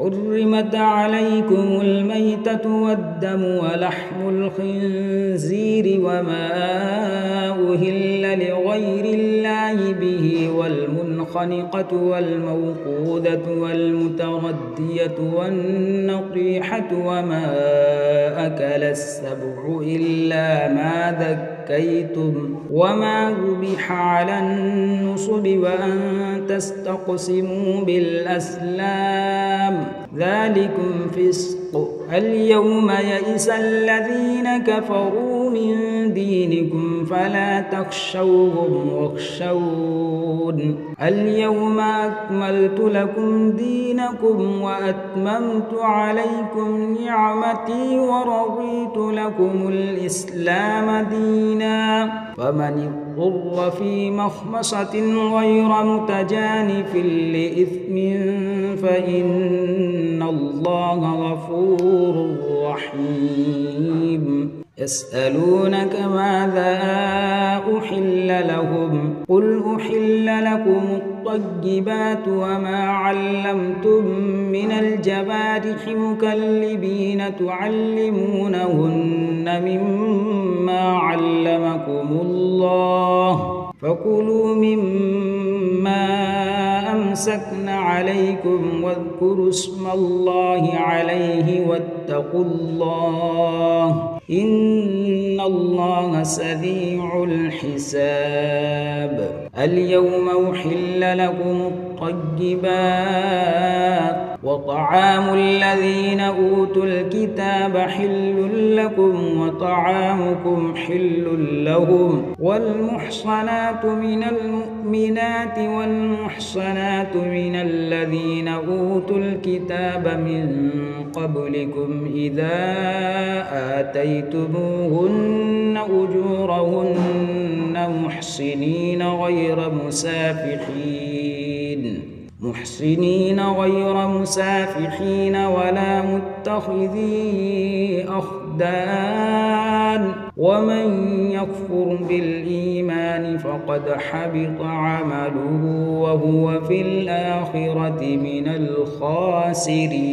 حرمت عليكم الميتة والدم ولحم الخنزير وما أهل لغير الله به والمنخنقة والموقوذة والمتردية والنطيحة وما أكل السبع إلا ما ذكيتم وما ذبح على النصب وأن تستقسموا بالأزلام ذلكم فسق. اليوم يئس الذين كفروا من دينكم فلا تخشوهم واخشون اليوم أكملت لكم دينكم وأتممت عليكم نعمتي ورضيت لكم الإسلام دينا. فمن اضطر في مخمصة غير متجانف لإثم فإن الله غفور رحيم. يسألونك ماذا أحل لهم قل أحل لكم الطيبات وما علمتم من الجوارح مكلبين تعلمونهن مما علمكم الله فكلوا مما أمسكن عليكم واذكروا اسم الله عليه واتقوا الله إن الله سريع الحساب. اليوم أحل لكم الطيبات وطعام الذين أوتوا الكتاب حل لكم وطعامكم حل لهم والمحصنات من المؤمنات والمحصنات من الذين أوتوا الكتاب من قبلكم إذا آتيتموهن أجورهن محسنين غير مسافحين ولا متخذي أخدان ومن يكفر بالإيمان فقد حبط عمله وهو في الآخرة من الخاسرين.